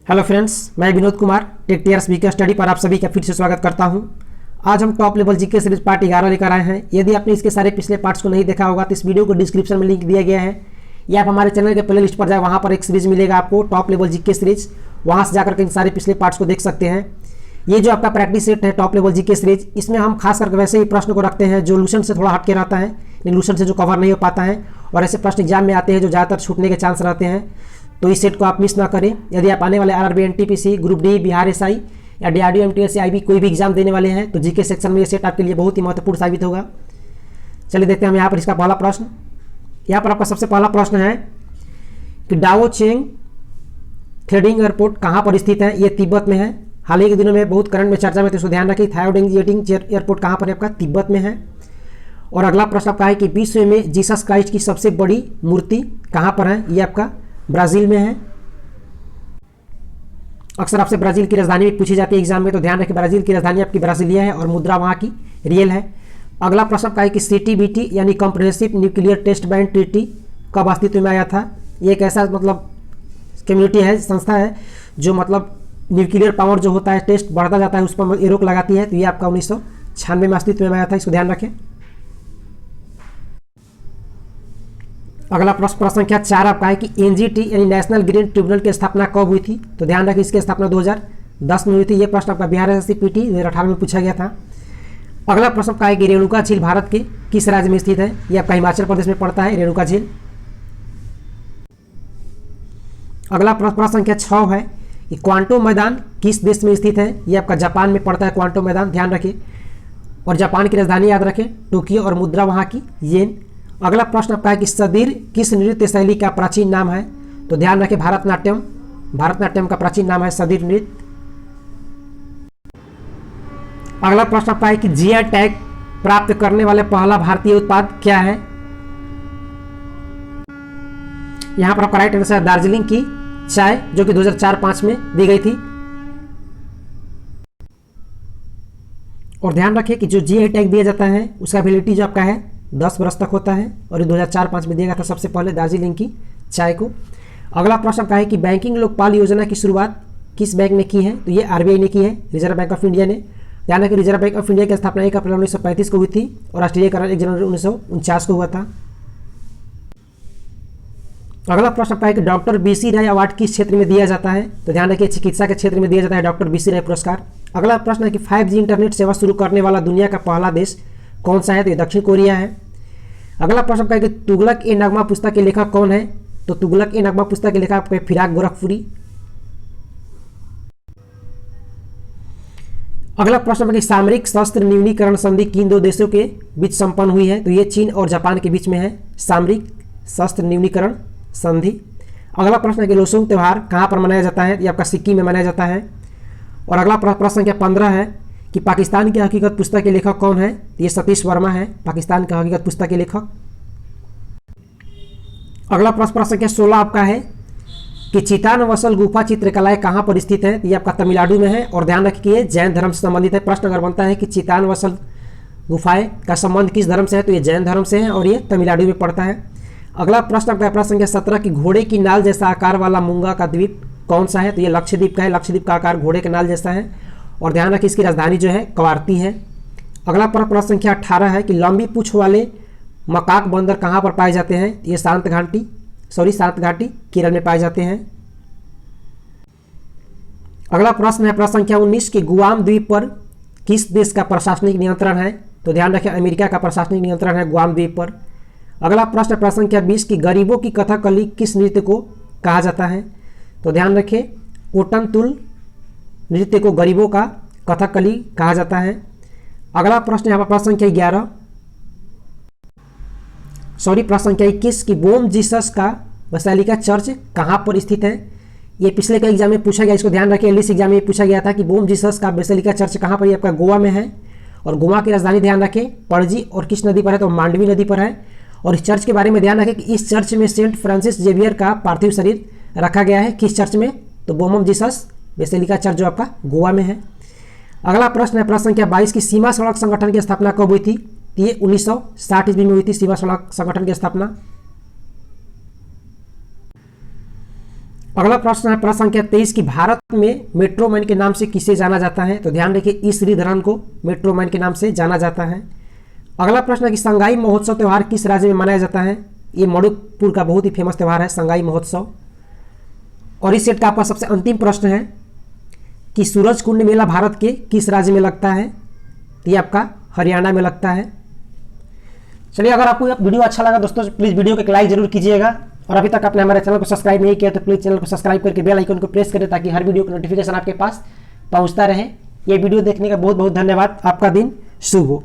Hello friends, मैं Vinod Kumar tech tears VK study पर आप सभी का फिर से स्वागत करता हूं। आज हम top level GK series part 11 लेकर आए हैं। यदि आपने इसके सारे पिछले पार्ट्स को नहीं देखा होगा तो इस वीडियो को डिस्क्रिप्शन में लिंक दिया गया है, या आप हमारे चैनल के प्ले लिस्ट पर जाए, वहाँ पर एक सीरीज मिलेगा आपको टॉप लेवल जीके सीरीज, वहाँ से जाकर के इन सारे पिछले पार्ट्स को देख सकते हैं। ये जो आपका प्रैक्टिस सेट है टॉप लेवल जीके सीरीज, इसमें हम खास करके वैसे ही प्रश्न को रखते हैं जो लूसेंट से थोड़ा हटके रहता है, लूसेंट से जो कवर नहीं हो पाता है, और ऐसे प्रश्न एग्जाम में आते हैं जो ज़्यादातर छूटने के चांस रहते हैं। तो इस सेट को आप मिस ना करें। यदि आप आने वाले RRB, NTPC, group D, Bihar SI या डीआरडीओ, एमटीएस, आईबी कोई भी एग्जाम देने वाले हैं तो जीके सेक्शन में ये सेट आपके लिए बहुत ही महत्वपूर्ण साबित होगा। चलिए देखते हैं हम यहाँ पर इसका पहला प्रश्न। यहाँ पर आपका सबसे पहला प्रश्न है कि डाओचेंग थ्रेडिंग एयरपोर्ट कहाँ पर स्थित है? ये तिब्बत में है। हाल ही के दिनों में बहुत करंट में चर्चा में, तो इसको ध्यान रखें। थायोडेंग एयरपोर्ट कहाँ पर है? आपका तिब्बत में है। और अगला प्रश्न आपका है कि विश्व में जीसस क्राइस्ट की सबसे बड़ी मूर्ति कहाँ पर है? ये आपका ब्राज़ील में है। अक्सर आपसे ब्राज़ील की राजधानी भी पूछी जाती है एग्जाम में, तो ध्यान रखें ब्राज़ील की राजधानी आपकी ब्राज़ीलिया है और मुद्रा वहाँ की रियल है। अगला प्रश्न का है कि सीटीबीटी यानी comprehensive nuclear test ban treaty कब अस्तित्व में आया था? ये एक ऐसा कम्युनिटी है, संस्था है, जो न्यूक्लियर पावर जो होता है, टेस्ट बढ़ता जाता है, उस पर ये रोक लगाती है। तो ये आपका 1996 में अस्तित्व में आया था, इसको ध्यान रखें। अगला प्रश्न संख्या 4 आपका है कि एनजीटी यानी नेशनल ग्रीन ट्रिब्यूनल की स्थापना कब हुई थी? तो ध्यान रखें इसकी स्थापना 2010 में हुई थी। ये प्रश्न आपका बिहार एसएससी पीटी 2018 में पूछा गया था। अगला प्रश्न का है कि रेणुका झील भारत के किस राज्य में स्थित है? ये आपका हिमाचल प्रदेश में पड़ता है रेणुका झील। अगला प्रश्न संख्या 6 है कि क्वांटो मैदान किस देश में स्थित है? ये आपका जापान में पड़ता है क्वांटो मैदान, ध्यान रखें। और जापान की राजधानी याद रखें टोक्यो, और मुद्रा वहाँ की येन। अगला प्रश्न आपका है कि सदीर किस नृत्य शैली का प्राचीन नाम है? तो ध्यान रखें भारतनाट्यम, भारतनाट्यम का प्राचीन नाम है सदीर नृत्य। अगला प्रश्न आपका है कि जीआई टैग प्राप्त करने वाले पहला भारतीय उत्पाद क्या है? यहां पर आपका राइट आंसर है दार्जिलिंग की चाय, जो कि 2004-05 में दी गई थी। और ध्यान रखें कि जो जीआई टैग दिया जाता है उसका वैलिडिटी जो आपका है 10 वर्ष तक होता है, और ये 2004-05 में दिया गया था सबसे पहले दार्जिलिंग की चाय को। अगला प्रश्न का है कि बैंकिंग लोकपाल योजना की शुरुआत किस बैंक ने की है? तो ये आरबीआई ने की है, रिजर्व बैंक ऑफ इंडिया ने। ध्यान रखें रिजर्व बैंक ऑफ इंडिया की स्थापना 1 अप्रैल 1935 को हुई थी, और राष्ट्रीयकरण 1 जनवरी 1949 को हुआ था। अगला प्रश्न का है कि डॉक्टर बीसी राय अवार्ड किस क्षेत्र में दिया जाता है? तो ध्यान रखिए चिकित्सा के क्षेत्र में दिया जाता है डॉक्टर बीसी राय पुरस्कार। अगला प्रश्न है कि 5G इंटरनेट सेवा शुरू करने वाला दुनिया का पहला देश कौन सा है? तो ये दक्षिण कोरिया है। अगला प्रश्न का है कि तुगलक ए नगमा पुस्तक के लेखक कौन है? तो तुगलक ए नगमा पुस्तक के लेखक फिराक गोरखपुरी। अगला प्रश्न है कि सामरिक शस्त्र न्यूनीकरण संधि किन दो देशों के बीच संपन्न हुई है? तो ये चीन और जापान के बीच में है सामरिक शस्त्र न्यूनीकरण संधि। अगला प्रश्न है कि लोसोंग त्यौहार कहाँ पर मनाया जाता है? ये आपका सिक्किम में मनाया जाता है। और अगला प्रश्न संख्या 15 है कि पाकिस्तान की हकीकत पुस्तक के लेखक कौन है? ये सतीश वर्मा है पाकिस्तान की हकीकत पुस्तक के लेखक। अगला प्रश्न संख्या 16 आपका है कि चितानवसल गुफा चित्रकलाएं कहाँ पर स्थित है? ये आपका तमिलनाडु में है, और ध्यान रखिए ये जैन धर्म से संबंधित है। प्रश्न अगर बनता है कि चितानवसल गुफाएं का संबंध किस धर्म से है, तो ये जैन धर्म से है, और ये तमिलनाडु में पड़ता है। अगला प्रश्न आपका प्रश्न संख्या 17 की घोड़े की नाल जैसा आकार वाला मूंगा का द्वीप कौन सा है? तो ये लक्षद्वीप का है, लक्षद्वीप का आकार घोड़े के नाल जैसा है, और ध्यान रखिए इसकी राजधानी जो है कवारती है। अगला प्रश्न संख्या 18 है कि लंबी पूंछ वाले मकाक बंदर कहाँ पर पाए जाते हैं? ये शांत घाटी केरल में पाए जाते हैं। अगला प्रश्न है प्रश्न संख्या 19 कि गुआम द्वीप पर किस देश का प्रशासनिक नियंत्रण है? तो ध्यान रखें अमेरिका का प्रशासनिक नियंत्रण है गुआम द्वीप पर। अगला प्रश्न संख्या 20 कि गरीबों की कथकली किस नृत्य को कहा जाता है? तो ध्यान रखें ओटनतुल नृत्य को गरीबों का कथकली कहा जाता है। अगला प्रश्न यहाँ पर प्रश्न संख्या 21 कि बोम जीसस का बसालिका चर्च कहाँ पर स्थित है? ये पिछले का एग्जाम में पूछा गया, इसको ध्यान रखें। एलिस एग्जाम में पूछा गया था कि बोम जीसस का बेसिलिका चर्च कहाँ पर? ये आपका गोवा में है, और गोवा की राजधानी ध्यान रखें पणजी, और किस नदी पर है? तो मांडवी नदी पर है। और इस चर्च के बारे में ध्यान रखें कि इस चर्च में सेंट फ्रांसिस जेवियर का पार्थिव शरीर रखा गया है। किस चर्च में? तो बोम जीसस बेसिलिका चर्च जो आपका गोवा में है। अगला प्रश्न है प्रश्न संख्या 22 की सीमा सड़क संगठन की स्थापना कब हुई थी? ये 1960 ईस्वी में हुई थी सीमा सड़क संगठन की स्थापना। अगला प्रश्न है प्रश्न संख्या 23 की भारत में मेट्रो मैन के नाम से किसे जाना जाता है। तो ध्यान रखिए ई श्रीधरन को मेट्रो मैन के नाम से जाना जाता है। अगला प्रश्न है कि संगाई महोत्सव त्यौहार किस राज्य में मनाया जाता है। ये मणिपुर का बहुत ही फेमस त्यौहार है संगाई महोत्सव। और इस सेट का आपका सबसे अंतिम प्रश्न है कि सूरज कुंड मेला भारत के किस राज्य में लगता है। ये आपका हरियाणा में लगता है। चलिए, अगर आपको वीडियो अच्छा लगा दोस्तों प्लीज़ वीडियो को एक लाइक जरूर कीजिएगा, और अभी तक आपने हमारे चैनल को सब्सक्राइब नहीं किया तो प्लीज़ चैनल को सब्सक्राइब करके बेल आइकन को प्रेस करें ताकि हर वीडियो का नोटिफिकेशन आपके पास पहुंचता रहे। ये वीडियो देखने का बहुत बहुत धन्यवाद। आपका दिन शुभ हो।